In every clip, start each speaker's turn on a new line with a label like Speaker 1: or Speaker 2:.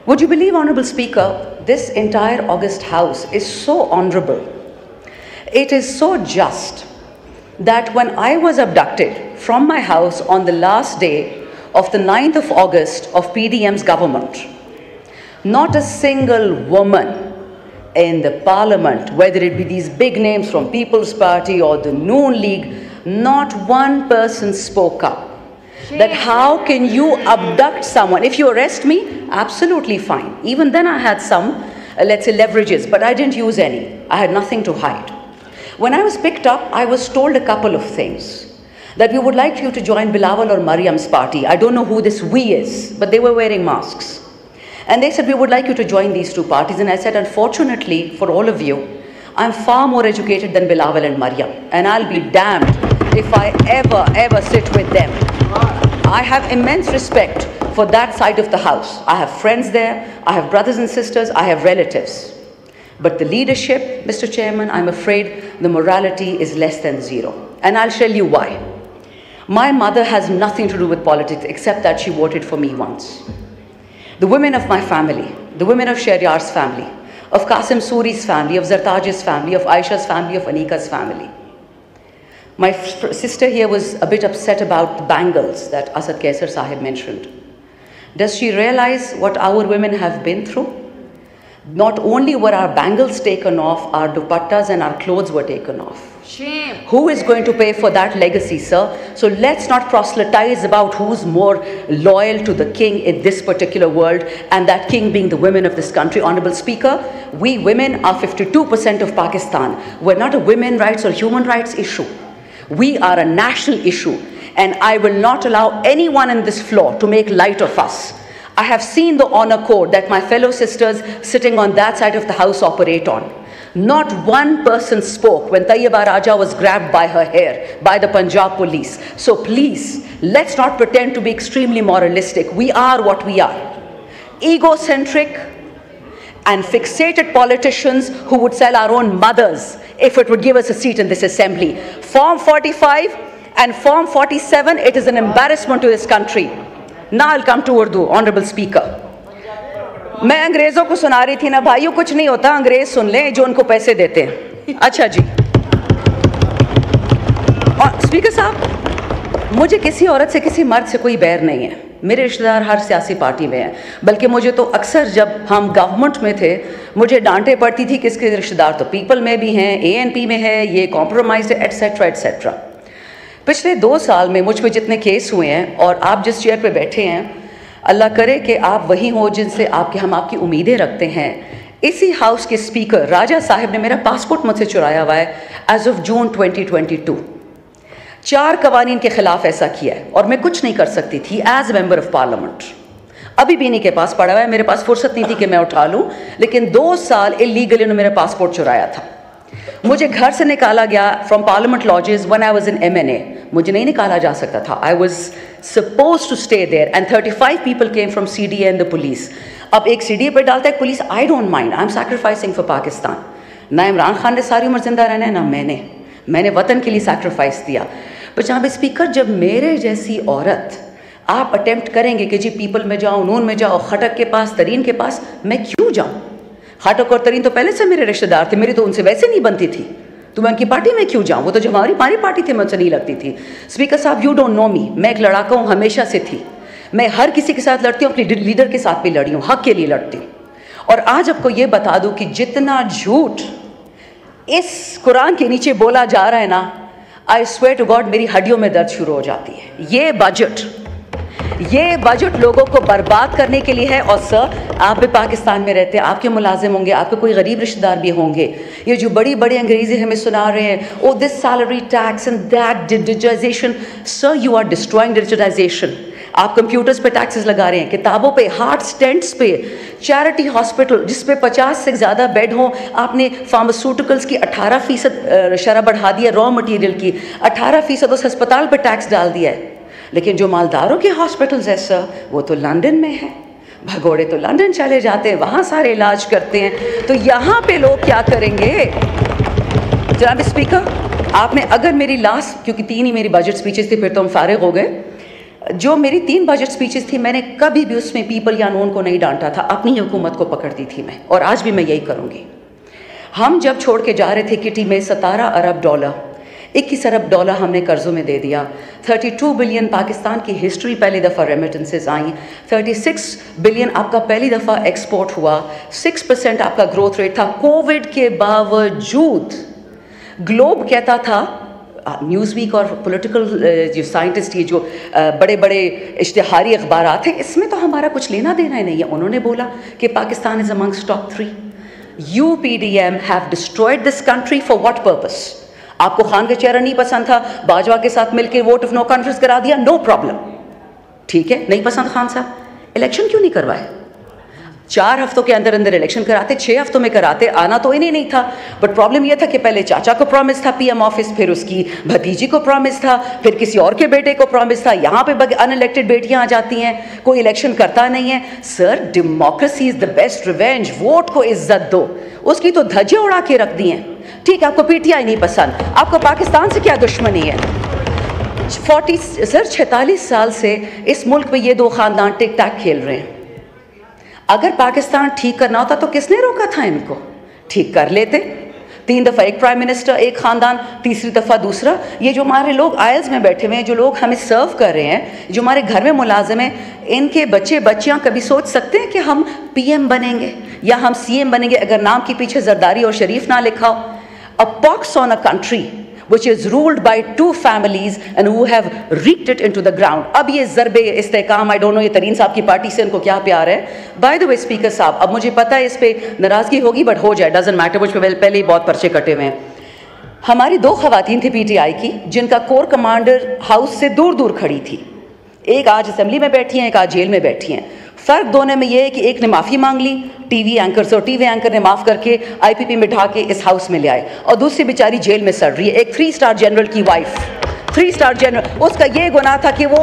Speaker 1: Would you believe, Honourable Speaker, this entire August House is so honourable. It is so just that when I was abducted from my house on the last day of the 9th of August of PDM's government, not a single woman in the parliament, whether it be these big names from People's Party or the Noon League, not one person spoke up. That how can you abduct someone? If you arrest me, absolutely fine. Even then I had some, let's say, leverages, but I didn't use any. I had nothing to hide. When I was picked up, I was told a couple of things. That we would like you to join Bilawal or Mariam's party. I don't know who this we is, but they were wearing masks. And they said, we would like you to join these two parties. And I said, unfortunately for all of you, I'm far more educated than Bilawal and Mariam. And I'll be damned if I ever sit with them. I have immense respect for that side of the house. I have friends there, I have brothers and sisters, I have relatives. But the leadership, Mr. Chairman, I'm afraid the morality is less than zero. And I'll tell you why. My mother has nothing to do with politics except that she voted for me once. The women of my family, the women of Shehryar's family, of Qasim Suri's family, of Zartaj's family, of Aisha's family, of Anika's family. My sister here was a bit upset about the bangles that Asad Kaisar Sahib mentioned. Does she realize what our women have been through? Not only were our bangles taken off, our dupattas and our clothes were taken off.
Speaker 2: Shame.
Speaker 1: Who is going to pay for that legacy, sir? So let's not proselytize about who's more loyal to the king in this particular world, and that king being the women of this country. Honourable Speaker, we women are 52% of Pakistan. We're not a women's rights or human rights issue. We are a national issue, and I will not allow anyone on this floor to make light of us. I have seen the honor code that my fellow sisters sitting on that side of the house operate on. Not one person spoke when Tayyiba Raja was grabbed by her hair by the Punjab police. So please, let's not pretend to be extremely moralistic. We are what we are. Egocentric and fixated politicians who would sell our own mothers if it would give us a seat in this assembly. Form 45 and Form 47, it is an embarrassment to this country. Now I'll come to Urdu, Honourable Speaker. मैं अंग्रेज़ों को सुना रही थी ना, भाइयों कुछ नहीं होता, अंग्रेज़ सुन लें जो उनको पैसे देते हैं. अच्छा जी. और स्पीकर साहब, मुझे किसी औरत से, किसी मर्द से कोई बैर नहीं है. मेरे रिश्तेदार हर सियासी पार्टी में हैं. बल्कि मुझे तो अक्सर जब हम गवर्नमेंट में थे, मुझे डांटे पड़ती थी कि इसके रिश्तेदार तो पीपल में भी हैं, ANP में है, ये कॉम्प्रोमाइज़ है, एटसेट्रा एटसेट्रा. पिछले 2 साल में मुझ पे जितने केस हुए हैं, और आप जिस चेयर पे बैठे हैं, अल्लाह करे कि आप वही हो जिनसे हम आपकी उम्मीदें रखते हैं. इसी हाउस के स्पीकर राजा साहब ने मेरा पासपोर्ट मुझसे चुराया हुआ है एज ऑफ जून 2022. 4 कवानीन के खिलाफ ऐसा किया है, और मैं कुछ नहीं कर सकती थी एज मेंबर ऑफ पार्लियामेंट. अभी भी इन्हीं के पास पड़ा हुआ है, मेरे पास फुर्सत नहीं थी कि मैं उठा लूँ, लेकिन 2 साल इलीगली उन्होंने मेरा पासपोर्ट चुराया था. मुझे घर से निकाला गया from parliament lodges when I was in MNA. मुझे नहीं निकाला जा सकता था. I was supposed to stay there and 35 people came from CDA and the police. अब एक CDA पर डालता है police, I don't mind, I am sacrificing for Pakistan. ना इमरान खान ने सारी उम्र जिंदा रहना है, ना मैंने वतन के लिए सैक्रिफाइस दिया. पर जनाब स्पीकर, जब मेरे जैसी औरत आप अटेम्प्ट करेंगे कि जी पीपल में जाओ, नून में जाओ, खटक के पास, तरीन के पास, मैं क्यों जाऊँ? खटक और तरीन तो पहले से मेरे रिश्तेदार थे, मेरी तो उनसे वैसे नहीं बनती थी, तो मैं उनकी पार्टी में क्यों जाऊँ? वो तो जो हमारी पार्टी थी मुझसे नहीं लगती थी. स्पीकर साहब, यू डोंट नो मी. मैं एक लड़ाका हूँ, हमेशा से थी. मैं हर किसी के साथ लड़ती हूँ, अपने लीडर के साथ भी लड़ी हूँ, हक के लिए लड़ती हूँ. और आज आपको ये बता दूँ कि जितना झूठ इस कुरान के नीचे बोला जा रहा है ना, आई स्वेयर टू गॉड मेरी हड्डियों में दर्द शुरू हो जाती है. ये बजट लोगों को बर्बाद करने के लिए है. और सर, आप भी पाकिस्तान में रहते हैं, आपके मुलाजिम होंगे, आपके कोई गरीब रिश्तेदार भी होंगे. ये जो बड़ी बड़ी अंग्रेज़ी हमें सुना रहे हैं, oh this salary tax and that digitization. Sir, you are destroying digitization. आप कंप्यूटर्स पे टैक्सेस लगा रहे हैं, किताबों पे, हार्ट स्टेंट्स पे, चैरिटी हॉस्पिटल जिस पे 50 से ज़्यादा बेड हों, आपने फार्मास्यूटिकल्स की 18% शरह बढ़ा दी है, रॉ मटेरियल की 18% उस अस्पताल पे टैक्स डाल दिया है. लेकिन जो मालदारों के हॉस्पिटल्स है सर, वो तो लंदन में है. भगोड़े तो लंदन चले जाते हैं, वहाँ सारे इलाज करते हैं. तो यहाँ पे लोग क्या करेंगे? जनाब स्पीकर, आपने अगर मेरी लास्ट, क्योंकि 3 ही मेरी बजट स्पीचेस थी, फिर तो हम फारिग हो गए. जो मेरी 3 बजट स्पीचेस थी, मैंने कभी भी उसमें पीपल या नोन को नहीं डांटा था, अपनी ही हुकूमत को पकड़ती थी मैं, और आज भी मैं यही करूँगी। हम जब छोड़ के जा रहे थे किटी में 17 अरब डॉलर, 21 अरब डॉलर हमने कर्ज़ों में दे दिया। 32 बिलियन पाकिस्तान की हिस्ट्री पहली दफ़ा रेमिटेंसेस आई। 36 बिलियन आपका पहली दफ़ा एक्सपोर्ट हुआ। 6% आपका ग्रोथ रेट था। कोविड के बावजूद ग्लोब कहता था, न्यूज़ वीक और पॉलिटिकल जो साइंटिस्ट, ये जो बड़े बड़े इश्तिहारी अखबार थे, इसमें तो हमारा कुछ लेना देना ही नहीं है। उन्होंने बोला कि Pakistan is amongst top 3। UPDM have destroyed this country for what purpose? आपको खान का चेहरा नहीं पसंद था, बाजवा के साथ मिलकर वोट ऑफ नो कॉन्फ्रेंस करा दिया, नो प्रॉब्लम, ठीक है, नहीं पसंद खान साहब, इलेक्शन क्यों नहीं करवाए? 4 हफ्तों के अंदर अंदर इलेक्शन कराते, 6 हफ्तों में कराते, आना तो इन्हें नहीं था। बट प्रॉब्लम यह था कि पहले चाचा को प्रॉमिस था PM ऑफिस, फिर उसकी भतीजी को प्रॉमिस था, फिर किसी और के बेटे को प्रॉमिस था। यहाँ पे अनइलेक्टेड बेटियाँ आ जाती हैं, कोई इलेक्शन करता नहीं है। Sir, democracy is the best revenge. Vote को इज्जत दो, उसकी तो धज्जियाँ उड़ा के रख दी हैं। ठीक, आपको PTI नहीं पसंद, आपको पाकिस्तान से क्या दुश्मनी है? 46 साल से इस मुल्क में ये 2 खानदान टिक टैक खेल रहे हैं। अगर पाकिस्तान ठीक करना होता तो किसने रोका था इनको? ठीक कर लेते। 3 दफ़ा एक प्राइम मिनिस्टर, एक ख़ानदान, तीसरी दफ़ा दूसरा। ये जो हमारे लोग आयल्स में बैठे हुए हैं, जो लोग हमें सर्व कर रहे हैं, जो हमारे घर में मुलाजिम हैं, इनके बच्चे बच्चियाँ कभी सोच सकते हैं कि हम PM बनेंगे या हम CM बनेंगे अगर नाम के पीछे जरदारी और शरीफ ना लिखा हो? A pox on a country which is ruled by 2 families and who have reaped it into the ground. अब ये ज़रबे इस्तेकाम, आई डोंट नो ये तरीन साहब की पार्टी से इनको क्या प्यार है। बाय द वे स्पीकर साहब, अब मुझे पता है इस पे नाराज़गी होगी, बट हो जाए, डजंट मैटर, मुझ पे पहले ही बहुत पर्चे कटे हुए हैं। हमारी 2 खवातीन थी PTI की, जिनका कोर कमांडर हाउस से दूर दूर खड़ी थी। एक आज असेंबली में बैठी हैं, एक आज जेल में बैठी हैं। फ़र्क दोनों में ये है कि एक ने माफ़ी मांग ली TV एंकर से, और TV एंकर ने माफ़ करके IPP में ढा के इस हाउस में ले आए, और दूसरी बेचारी जेल में सड़ रही है। एक 3 स्टार जनरल की वाइफ, 3 स्टार जनरल, उसका ये गुनाह था कि वो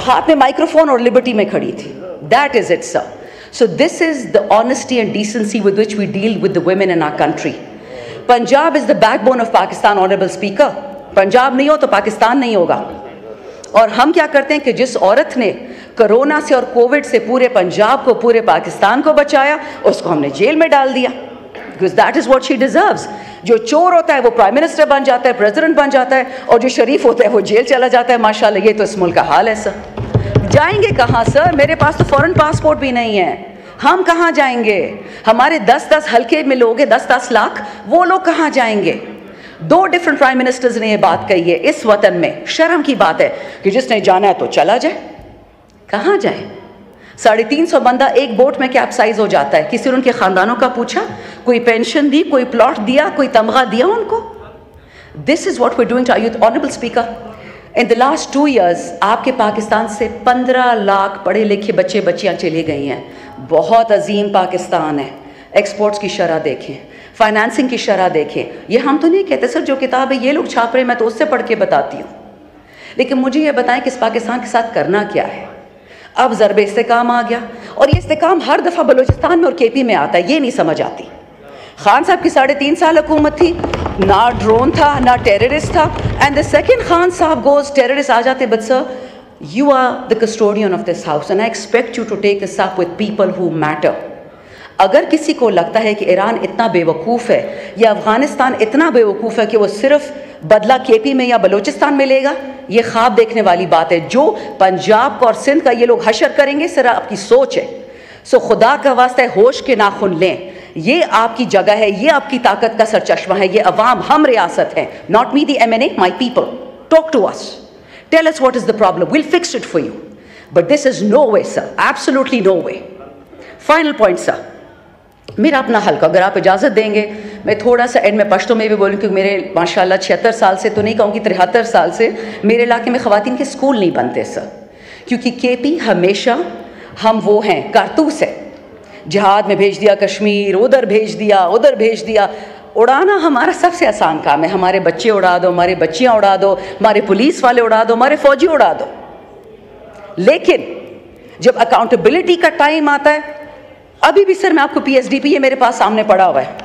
Speaker 1: हाथ में माइक्रोफोन और लिबर्टी में खड़ी थी। That is it sir. So this is the honesty and decency with which we deal with the women in our country. Punjab is the backbone of Pakistan. Honourable speaker, Punjab नहीं हो तो पाकिस्तान नहीं होगा। और हम क्या करते हैं कि जिस औरत ने कोरोना से और कोविड से पूरे पंजाब को, पूरे पाकिस्तान को बचाया, उसको हमने जेल में डाल दिया, because that is what she deserves. जो चोर होता है वो प्राइम मिनिस्टर बन जाता है, प्रेसिडेंट बन जाता है, और जो शरीफ होता है वो जेल चला जाता है। माशाल्लाह, ये तो इस मुल्क का हाल है सर। जाएंगे कहाँ सर? मेरे पास तो फॉरेन पासपोर्ट भी नहीं है, हम कहाँ जाएंगे? हमारे 10-10 हल्के में लोग हैं, 10-10 लाख, वो लोग कहाँ जाएंगे? 2 डिफरेंट प्राइम मिनिस्टर्स ने ये बात कही है इस वतन में। शर्म की बात है कि जिसने जाना है तो चला जाए। कहाँ जाए? 350 बंदा एक बोट में कैप्साइज हो जाता है। किसी ने उनके ख़ानदानों का पूछा? कोई पेंशन दी, कोई प्लॉट दिया, कोई तमगा दिया उनको? This is what we doing to youth. Honourable speaker, in the last 2 years आपके पाकिस्तान से 15 लाख पढ़े लिखे बच्चे बच्चियाँ चले गई हैं। बहुत अजीम पाकिस्तान है। एक्सपोर्ट्स की शरह देखें, फाइनेंसिंग की शरह देखें। ये हम तो नहीं कहते सर, जो किताब है ये लोग छाप रहे हैं, मैं तो उससे पढ़ के बताती हूँ। लेकिन मुझे ये बताएं कि इस पाकिस्तान के साथ करना क्या है? अब ज़रबे इस्तेकाम आ गया, और ये इस्तेकाम हर दफ़ा बलूचिस्तान में और KP में आता है, ये नहीं समझ आती। खान साहब की 3.5 साल हुकूमत थी, ना ड्रोन था, ना टेररिस्ट था, एंड द सेकेंड खान साहब गोज, टेररिस्ट आ जाते। But sir, you are the custodian of this house and I expect you to take this up with people who matter. अगर किसी को लगता है कि ईरान इतना बेवकूफ़ है या अफ़गानिस्तान इतना बेवकूफ़ है कि वो सिर्फ बदला KP में या बलूचिस्तान में लेगा, ये ख्वाब देखने वाली बात है। जो पंजाब का और सिंध का ये लोग हशर करेंगे, सिर्फ आपकी सोच है। सो खुदा का वास्ता है, होश के नाखुन लें। ये आपकी जगह है, ये आपकी ताकत का सरचश्मा है, ये अवाम, हम रियासत है। Not me the MNA, my people. Talk to us, tell us what is the problem, will fix it for you. But this is no way sir, absolutely no way. Final point sir, मेरा अपना हल्का, अगर आप इजाज़त देंगे मैं थोड़ा सा एंड में पश्तो में भी बोलूँ, क्योंकि मेरे माशाल्लाह 76 साल से तो नहीं कहूँगी, 73 साल से मेरे इलाके में ख़वातीन के स्कूल नहीं बनते सर। क्योंकि KP हमेशा हम वो हैं, कारतूस है। जिहाद में भेज दिया कश्मीर, उधर भेज दिया, उधर भेज दिया। उड़ाना हमारा सबसे आसान काम है। हमारे बच्चे उड़ा दो, हमारे बच्चियाँ उड़ा दो, हमारे पुलिस वाले उड़ा दो, हमारे फ़ौजी उड़ा दो। लेकिन जब अकाउंटेबिलिटी का टाइम आता है, अभी भी सर मैं आपको PSDP, ये मेरे पास सामने पड़ा हुआ है,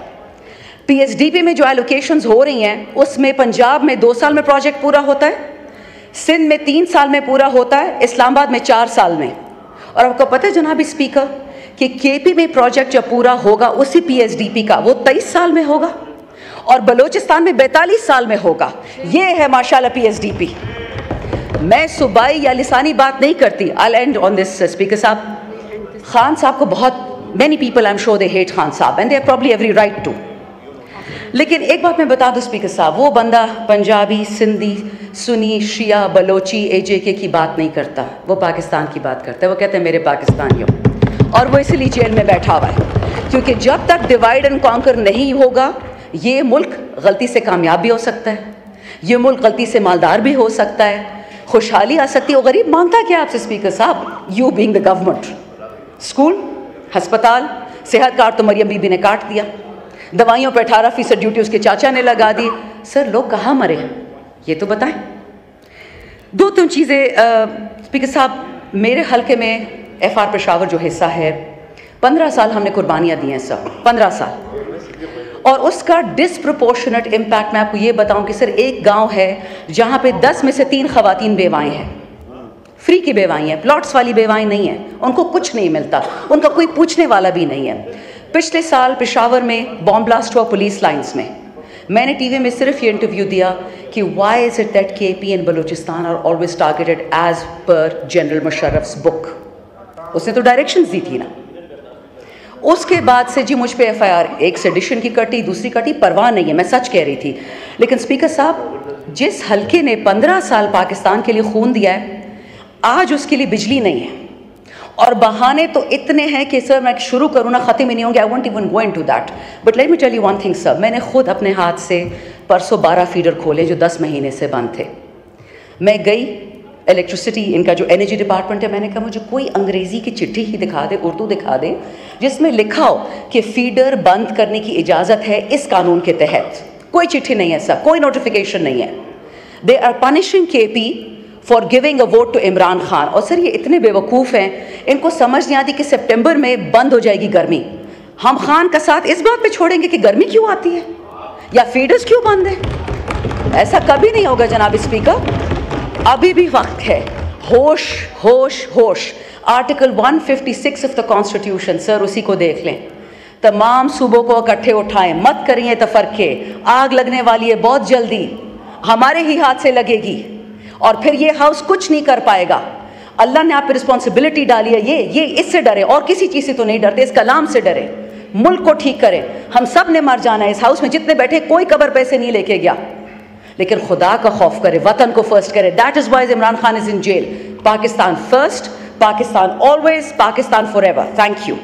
Speaker 1: PSDP में जो एलोकेशंस हो रही हैं उसमें पंजाब में 2 साल में प्रोजेक्ट पूरा होता है, सिंध में 3 साल में पूरा होता है, इस्लामाबाद में 4 साल में। और आपको पता है जनाब स्पीकर कि केपी में प्रोजेक्ट जब पूरा होगा उसी पीएसडीपी का, वो 23 साल में होगा और बलोचिस्तान में 42 साल में होगा। ये है माशाल्लाह पीएसडीपी। मैं सूबाई या लिसानी बात नहीं करती। आई एंड ऑन दिस स्पीकर साहब। खान साहब को बहुत many people I'm sure they hate Khan साहब and they have probably every right to। लेकिन एक बात मैं बता दूं स्पीकर साहब, वो बंदा पंजाबी, सिंधी, सुनी, शिया, बलोची, एजेके की बात नहीं करता, वो पाकिस्तान की बात करता है। वो कहते हैं मेरे पाकिस्तानियों, और वो इसलिए जेल में बैठा हुआ है क्योंकि जब तक डिवाइड एंड कॉन्कर नहीं होगा ये मुल्क गलती से कामयाब भी हो सकता है, ये मुल्क गलती से मालदार भी हो सकता है, खुशहाली आ सकती है। वो गरीब मांगता क्या आपसे स्पीकर साहब? You being the government. School, अस्पताल, सेहत कार्ड तो मरियम बीबी ने काट दिया, दवाइयों पर 18% ड्यूटी उसके चाचा ने लगा दी। सर लोग कहाँ मरे ये तो बताएं। 2-3 चीज़ें स्पीकर साहब, मेरे हल्के में FR पेशावर जो हिस्सा है, 15 साल हमने कुर्बानियाँ दी हैं सर, 15 साल, और उसका डिसप्रोपोर्शनेट इम्पैक्ट मैं आपको ये बताऊं कि सर एक गांव है जहां पे 10 में से 3 खवातीन बेवाएं हैं, फ्री की बेवाएं हैं, प्लॉट्स वाली बेवाएं नहीं हैं, उनको कुछ नहीं मिलता, उनका कोई पूछने वाला भी नहीं है। पिछले साल पेशावर में बॉम्ब ब्लास्ट हुआ पुलिस लाइंस में। मैंने टीवी में सिर्फ ये इंटरव्यू दिया कि why is it that KP and Balochistan are always targeted as per general Musharraf's book. उसने तो डायरेक्शंस दी थी ना। उसके बाद से जी मुझ पे FIR, एक सेडिशन की कटी, दूसरी कटी, परवाह नहीं है, मैं सच कह रही थी। लेकिन स्पीकर साहब, जिस हल्के ने 15 साल पाकिस्तान के लिए खून दिया है, आज उसके लिए बिजली नहीं है, और बहाने तो इतने हैं कि सर मैं शुरू करूँ ना ख़त्म ही नहीं होंगे। I won't even go into that, but let me tell you one thing sir, मैंने खुद अपने हाथ से परसों 12 फीडर खोले जो 10 महीने से बंद थे। मैं गई इलेक्ट्रिसिटी, इनका जो एनर्जी डिपार्टमेंट है, मैंने कहा मुझे कोई अंग्रेज़ी की चिट्ठी ही दिखा दे, उर्दू दिखा दे, जिसमें लिखा हो कि फीडर बंद करने की इजाज़त है इस कानून के तहत। कोई चिट्ठी नहीं है सर, कोई नोटिफिकेशन नहीं है। They are punishing KP for giving a vote to Imran Khan. और सर ये इतने बेवकूफ़ हैं, इनको समझ नहीं आती कि सितंबर में बंद हो जाएगी गर्मी। हम खान का साथ इस बात पे छोड़ेंगे कि गर्मी क्यों आती है या फीडर्स क्यों बंद है? ऐसा कभी नहीं होगा जनाब स्पीकर। अभी भी वक्त है। होश होश होश। Article 156 of the constitution sir, उसी को देख लें। तमाम सूबों को इकट्ठे उठाएं, मत करिए तफरके। आग लगने वाली है बहुत जल्दी, हमारे ही हाथ से लगेगी, और फिर ये हाउस कुछ नहीं कर पाएगा। अल्लाह ने आप पे रिस्पॉन्सिबिलिटी डाली है, ये इससे डरे, और किसी चीज़ से तो नहीं डरते, इस कलाम से डरे। मुल्क को ठीक करें, हम सब ने मर जाना है। इस हाउस में जितने बैठे कोई कब्र पैसे नहीं लेके गया, लेकिन खुदा का खौफ करे, वतन को फर्स्ट करे। That is why Imran Khan is in jail. Pakistan first, Pakistan always, Pakistan forever. Thank you.